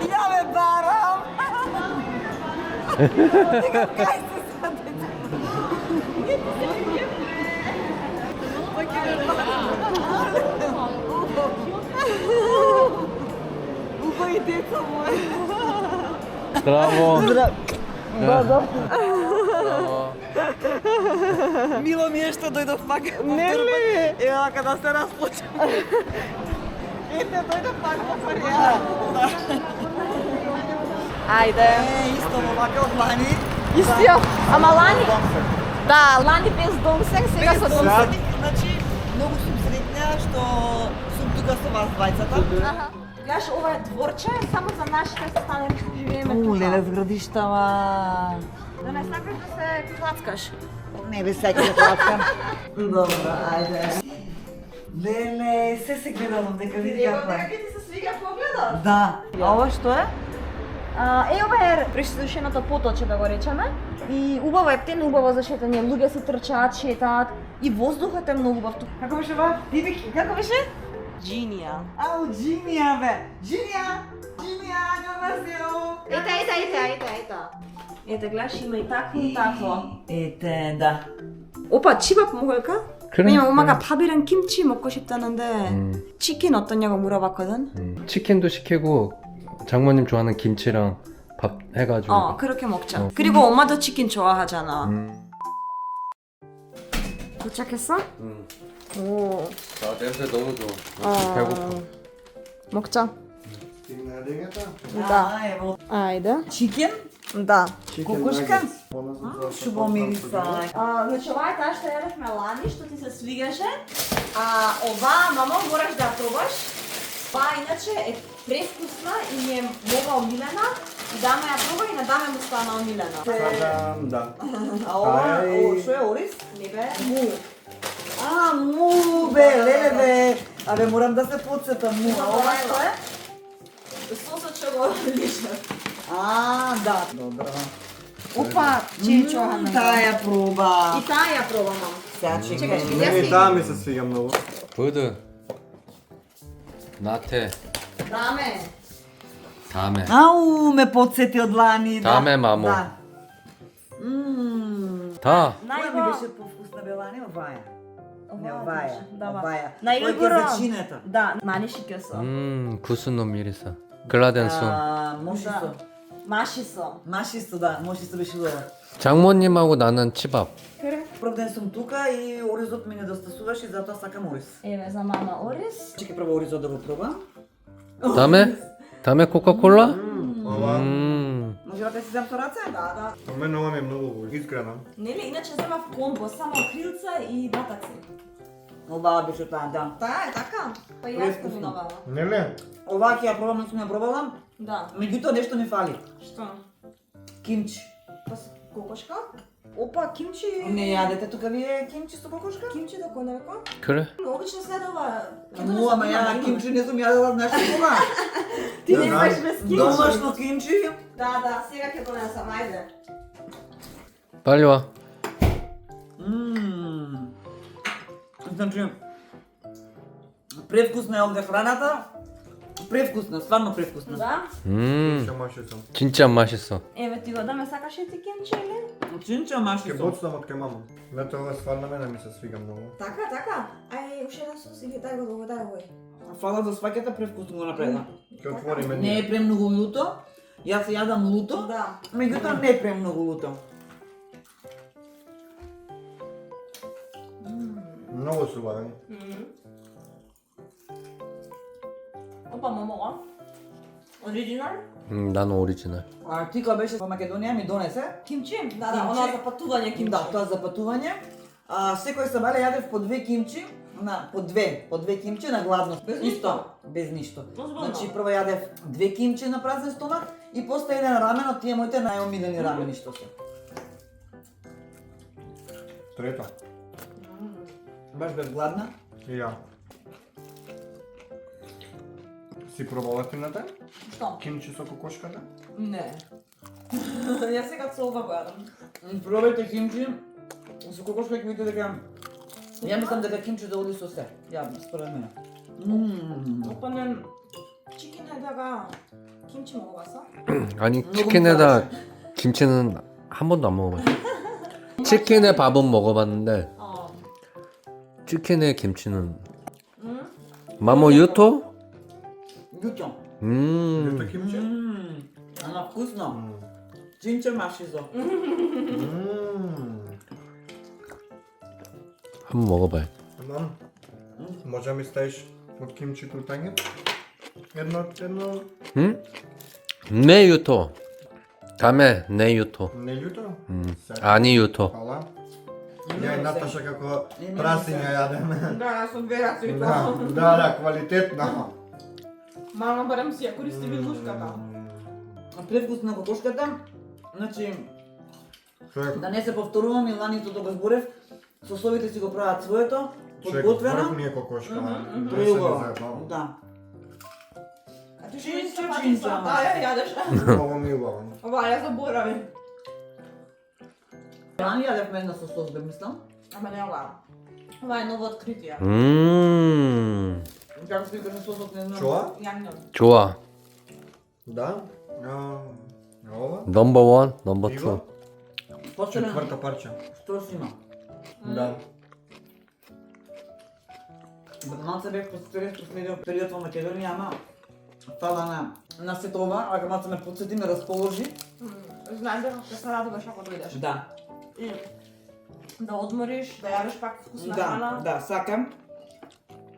Ја ме барам. Кај се саде? Убави деца мој. Здраво. Браво. Здраво. Мило ми е што дојдов пак. Нели? Ева када се расплачам. Ете, дојдов пак во Кореја. Ајде. Исто вака од лани. Истиот. Ама лани? Да, лани без домсек, сега со домсек. Значи, многу сум среќна што сум тука со вас двајцата. Аха. Гледаш, ова е дворче, само за нашите се станем што живееме тука. Леле зградишта, ма... Да не сакаш да се клацкаш. Не бе сеќа да клацкам. Добро, ајде. Леле, се гледам дека види каква е. Дека ти се свига погледот? Да. А ова што е? Ова е пресушеното поточе, да го речеме. И убаво е птен, убаво за шетање. Луѓе се трчаат, шетаат и воздухот е многу убав тука. Како беше ова? Бибики, како беше? Джинија. Ау, Джинија бе. Джинија, њонасео. Ета. Ете, гледаш, има и такво и такво. Ете, да. Опа, чибап моголка? 그래. 왜냐면 엄마가 밥이랑 김치 먹고 싶다는데 치킨 어떠냐고 물어봤거든? 치킨도 시키고 장모님 좋아하는 김치랑 밥 해가지고. 그렇게 먹자. 그리고 엄마도 치킨 좋아하잖아. 도착했어? 응. 오. 아 냄새 너무 좋아. 배고파. 먹자. Да, Да. ево. Ајде. Чикен? Да. Кокошка? Шубо мириса. Значи ова е таа што јадевме лани, што ти се свигаше. А ова, мамо, мораш да ја пробаш. Па иначе е превкусна и ми е много омилена. И даме ја проба и на даме му стана омилена. Да. А ова, што е ориз? Не бе, му. А, му бе, леле бе. Абе, морам да се подсетам му. А ова што е? Сосот што го лиша. А, да. Добро. Опа, чечо Анна. Таа ја проба. И таа ја проба, мам. Сега Чекаш, чекај. јас Не, ти- таа ми се свига многу. 부드. 나태. Даме. 다음에. Ау, ме подсети од лани. Да. Даме, мамо. Да. 다. Која ми беше повкусна бе лани? Оваја. Не, оваја. Да, Оваја. На Кој ќе Илгорон. зачинета? Да, маниши кјосо. 구스노 미리사. 글라덴순. Мошисо. Машисо. Машисо, да. Мошисо беше добро. 장모님하고 나는 치밥. Кре? Прв ден сум тука и оризот ми недостасуваше и затоа сакам ориз. Еве за мама ориз. Чекай прво оризот да го пробам. 다음에? 다음에 코카콜라? Ова, Може да си зем со раце? Да, да. за мен ова ми е многу искрена. Нели, иначе земав комбо, само крилца и батаци. Ова беше таа, да. Таа е така. Па и јас Превкусно. комбинувала. Неле? Ова ќе ја пробам, не сум ја пробала. Да. Меѓутоа нешто ми фали. Што? Кимчи. Па с кокошка? Опа, кимчи. Не јадете тука вие кимчи со кокошка? Кимчи до коневко? 그래? Обично следова. Му, ама ја кимчи не сум јадела, знаеш кога? Ти не знам. знаеш без кимчи. Домашно кимчи. Да, да, сега ќе донесам, ајде. 빨리 와. Значи, превкусна е овде храната. Превкусна, стварно превкусна. Да? Ќе машицам. 진짜 맛있어. Еве ти го даме, сакаш ли ти кимчи или? Чинча Ќе маши со. боцнам од кај мама. Лето ова стварно мене ми се свига многу. Така, така. Ај, уште еден сос или дај го, дај го. Фала за сваќата превкусно го направила. Ќе отвориме Не ние. е премногу луто. Јас се јадам луто. Да. Меѓутоа не е премногу луто. Многу субавен. Опа, мамога. Оригинал? 나는 오리지널. А ти кога беше во Македонија ми донесе. Кимчи? Да, да, Кимчи. она за патување кимчи. Да, тоа за патување. Секој сабале јадев по 2 кимчи, по две кимчи на гладно. Без Исто, ништо? без ништо. Озбилно? Значи прво јадев 2 кимчи на празен стомак и после еден рамен од тие моите најомилени рамени што се. Трето. Баш бев гладна. И ја. Си пробала тината? Што? Кимчи со кокошката? Не. Јас сега со ова го јадам. Пробајте кимчи. Со кокошка ќе видите дека ја мислам дека кимчи да оди со се. Јавно, според мене. Опа, не. 치킨에다가 김치 먹어봤어? 아니 너무 치킨에다 김치는 한 번도 안 먹어봤어. 치킨에 밥은 먹어봤는데 어. 치킨에 김치는 응? 마모 유토? Јуто. Јуто кимчи? Ама вкусно. М. 진짜 맛있어. 한번 먹어봐요. Мам, може ми ставиш од кимчито тање? Едно, 응? 네 유토. 다음에 네 유토. не љуто? 아니 유토. Хала. Ја и Наташа како прасиња јадеме. Да, аз отберах си Да, това. да, квалитетно. Мама барем си ја користи вилушката. Превкус на кокошката. Значи, Човек, да не се повторувам и ланито да го зборев, сосовите си го прават своето, човек, подготвено. врв ми е кокошка. Да се Преубаво. не заебавам. Да. А ти што Чинча, не се пати чинча, са? ама. Да, ја јадеш. Много ми е убаво. Ова, ја заборавим. Рани јадевме една со сос, бе мислам. Ама не ова. Ова е ново откритие. Како се викаше сосот, не знам. Чула? Јагнјот. 좋아. Да? Ова? 넘버 원, 넘버 Иво? 투. Почелен, Четврта парче. што си има? Да. Малце бев последниот период во Македонија, ама фала на сето ова, ако малце ме подсети, ме расположи. Знаеш дека ќе се радуваш ако дојдеш. Да. И да одмориш, да јадеш пак вкусна Да, храна. да, сакам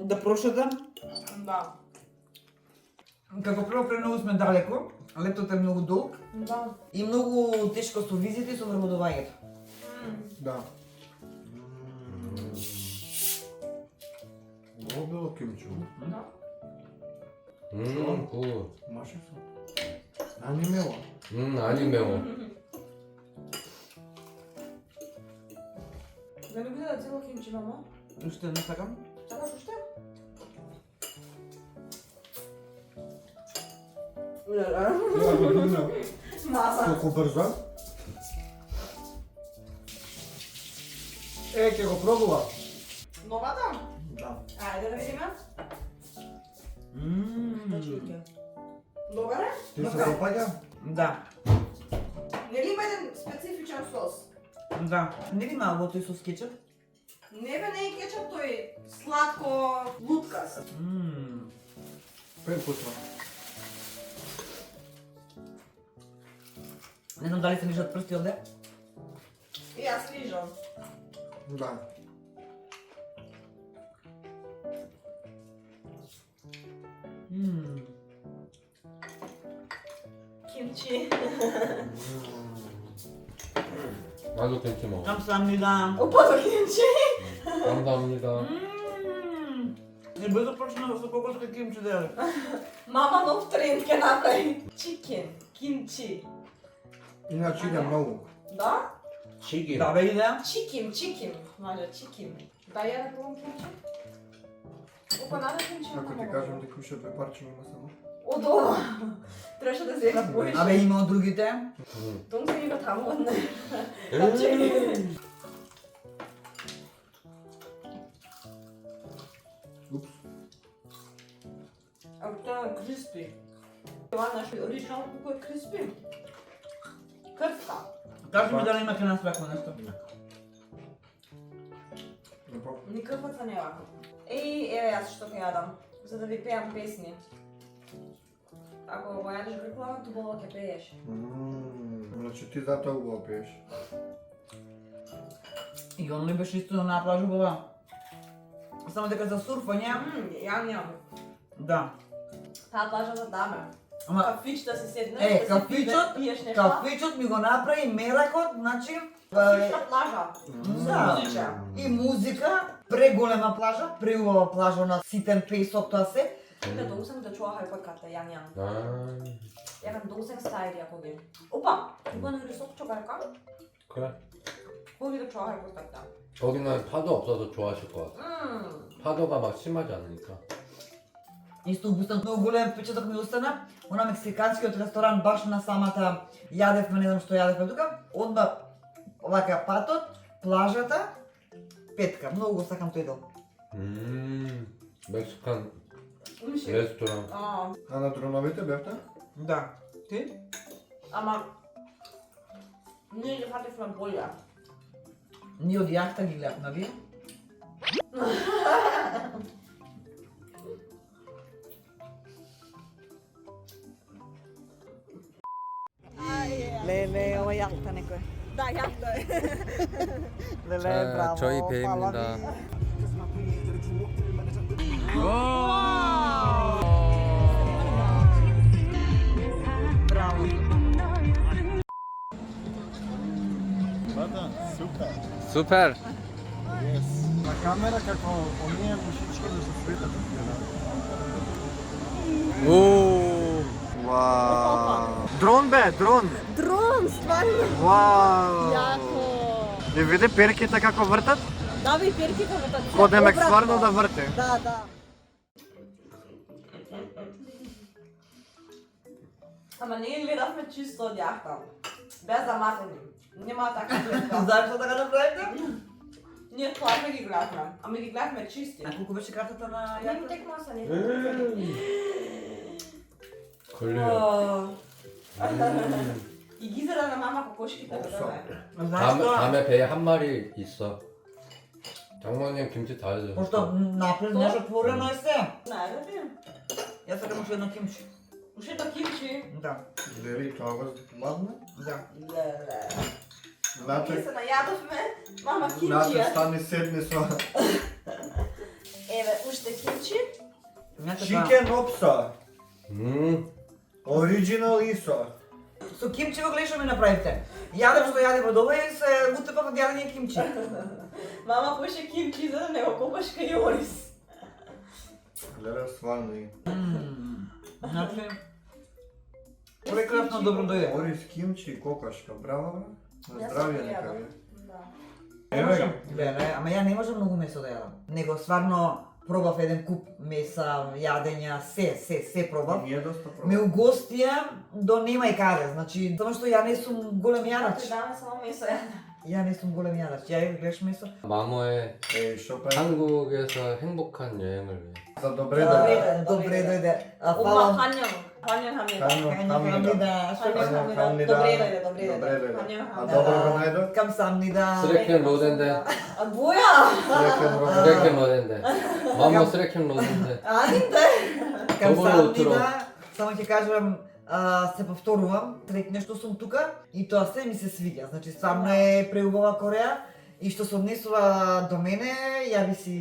да прошетам. Да. Како прво премногу сме далеко, летот е многу долг Да. и многу тешко со визите и со врводувањето. Да. Много било кимчу. Да. 굿. Маше се. А не мело. 아니 매워. Да не биде да цело кимчи, мама? Уште не сакам. Сакаш уште? Маса. Колку брзо? Ќе го пробува. Новата? Да. Ајде да видиме. Мм. Добар е? Ти се допаѓа? Да, Нели има еден специфичен сос? да. Не ли има овој со кетчуп? Не бе, не е кетчуп, тој сладко луткас. Мм. Прекусно. Не знам дали се лижат прсти овде. И јас лижам. Да. Мм. Кимчи. 나도 김치 먹어. 감사합니다. Опа, кимчи. 감사합니다. Мм. Не бе започнала со кокошка кимчи да јадам. Мама нов тренд ќе направи. Чикен, кимчи. Иначе иде многу. Да? 치기. Да, бе идеја. Чиким. Може, чиким. Да ја да пробам кимчи? Опа, наде кимчи. Ако ти кажам дека уште две парче има само. Од ова. Требаше да се напоиш. Абе има од другите. 동생이 이거 다 먹었네. 갑자기. Упс. А это криспи. Това наш оригинал колко е криспи. Кртка. Кажи ми дали има кај нас вако нешто. Никаква не вака. Еве јас што ќе јадам, за да ви пеам песни. Ако го јадеш грклава, тубаво ќе пееш. Значи ти затоа го пиеш. И он ли беше исто на плажува? Само дека за сурфање, Ја нямам. да. Таа плажа за даме. Ама Кафич да се седнеш, Е, да си кафичот, пиеш нешта. кафичот ми го направи меракот, значи Кафична плажа. да. Музича. И музика, преголема плажа, преубава плажа на ситен песок тоа се. 근데 동생도 좋아할 것 같아, 양양. 아. 약간 동생 스타일이야, 거기. 오빠, 이번에 우리 속초 갈까? 그래. 거기도 좋아할 것 같다. 거기는 파도 없어서 좋아하실 것 같아. 파도가 막 심하지 않으니까. Исто устан многу голем впечаток ми остана. Она мексиканскиот ресторан баш на самата јадевме, не знам што јадевме тука. Одма вака патот, плажата, петка. Многу го сакам тој дел. 멕시칸 레스토랑. А на троновите бевте? Да. Ти? Ама ние ги фативме болја. Ние од јахта ги гледавме, вие? Леле, ова јахта некој. Да, јахта е. Леле, 자, браво. 저희 фала 배입니다. ви. Браво. Брата, супер. Супер. На камера како оние мушички да се светат. 오. Вау. Дрон бе, дрон. Дрон, стварно. Вау. Јако. Не види перките како вртат? Да, ви перките во таа. Кодемек стварно да врте. Да, да. Ама ние гледавме чисто од јахта. Без да матени. Нема така гледка. Зашто така направите? Ние стварно ги гледавме. Ама ги гледавме чисти. А колку беше картата на Нема јахта? текма са не. 걸려요. И ги зада на мама кокошките да Зашто? 다음에 배에 한 마리 있어. 장모님 김치 다 해줘. Пошто напред нешто отворено е се. Знаете ли? Јас сакам уште едно кимчи. Ушето кимчи. Да, Дери тоа го ладно? да. Леле. Ние Знате, се најадовме. Мама знате кимчија. стани седни со Еве, уште кимчи. Мјата чикен опса. Оригинал исо. Со кимчи го гледаш ми направите. Јадев што јадев од ова и се утепав од јадење кимчи. Мама поше кимчи за да не го копаш кај Орис. Гледа стварно и. Значи, прекрасно добро дојде. Орис кимчи кокошка, браво бе. На Јас здравје сам нека јадам. ви. Да. Не можам, гледај, ама ја не можам многу месо да јадам. Него стварно пробав еден куп меса, јадења, се пробав. Ние доста Ме пробав. угостија до нема и каде, значи, само што ја не сум голем јадач. Даме само месо јадам. Ја не сум голем јадач. Ја ја гледаш месо? 마모의 Еј, шо прави? 한국에서 행복한 여행을 위해. За добре Добре, да. добре дојде. А Ома фала. ханјам. Ханјам хамида. Хамида, што Ханјам беше? хамида. Добре дојде, добре Добре дојде. дојде. Ханјам А хамида. добро го најдо? Кам самнида. 쓰레킹 로덴데. А боја? Среќен рок. 쓰레킹 로덴데. 마모 쓰레킹 로덴데. Адите. Кам Добро утро. самнида. Само ќе кажам, се повторувам, среќна што сум тука и тоа се ми се свиѓа. Значи стварно е преубава Кореја и што се однесува до мене, ја би си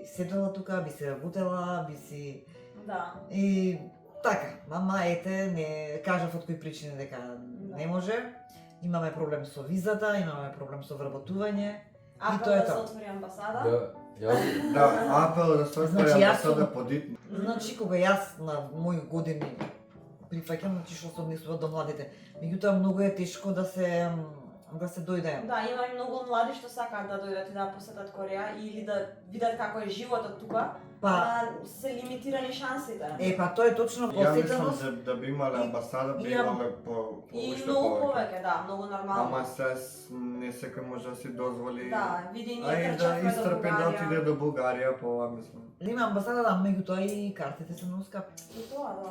седела тука, би се работела, би си Да. и така, мама ете, не кажав од кои причини дека не може. Имаме проблем со визата, имаме проблем со вработување. А тоа е да се тоа. отвори амбасада? 여기 Да, апел да се Значи, отвори јас сум- амбасада подитно. Значи, кога јас на мои години прифаќам, значи што се однесува до младите. Меѓутоа многу е тешко да се дојде. Да, има и многу млади што сакаат да дојдат и да посетат Кореја или да видат како е животот тука, Па, а се лимитирани шансите. па тоа е точно Ја мислам посетеност. да би имале И- амбасада, би и ја- имале по И уште многу повеќе. повеќе, да, многу нормално. Ама се не секој може да си дозволи. Да, види ние Ај да трчавме до истрпи да Бугарија. отиде до Бугарија, по ова мислам. Има амбасада, да, меѓутоа и картите се многу скапи. И тоа, да.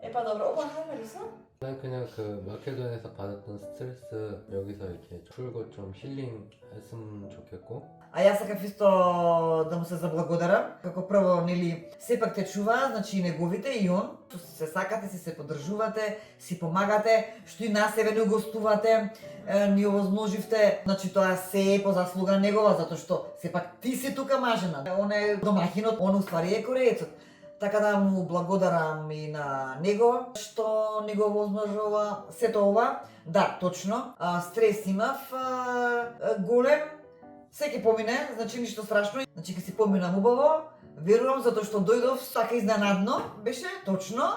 Епа добро, оба хајме ли са? 난 그냥 그 마케도니아에서 받았던 스트레스 여기서 이렇게 풀고 좀 힐링했으면 좋겠고. А јас сакав исто да му се заблагодарам, како прво, нели, сепак те чува, значи и неговите и он, што се сакате, си се поддржувате, си помагате, што и нас себе не угостувате, ни овозможивте, значи тоа се е по заслуга негова, затоа што сепак ти си тука мажена, он е домаќинот, он уствари е кореецот. Така да му благодарам и на него што не го возможува сето ова. Да, точно. Стрес имав голем. Се ќе помине, значи ништо страшно. Значи ќе си поминам убаво. Верувам затоа што дојдов така изненадно, беше точно.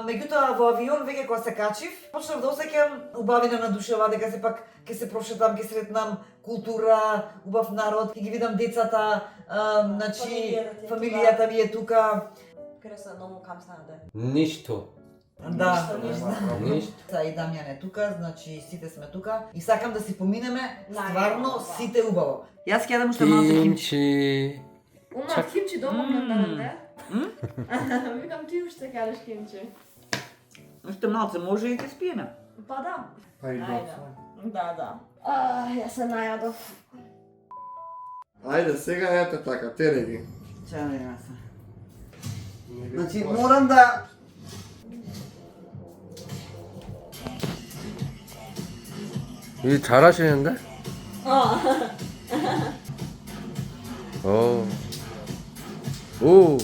Меѓутоа во авион веќе кога се качив, почнав да осеќам убавина на душева, дека сепак ќе се прошетам, ќе сретнам култура, убав народ, ќе ги видам децата, значи фамилијата ми е тука. Креса ному камсанаде. 니시토. Да. Ништо. 니시토. И Дамјан е тука, значи сите сме тука и сакам да си поминеме стварно Да. сите убаво. Јас ќе јадам уште малку кимчи. 김치. Ума кимчи дома на Викам ти уште кажеш Кенче. Уште малце може и те спиеме. Па да. Па и Ајде. доцна. Да. Јас се најадов. Ајде, сега ете така, тере ги. Чао, нема се. Значи, морам да... 이 잘하시는데? 오. 오.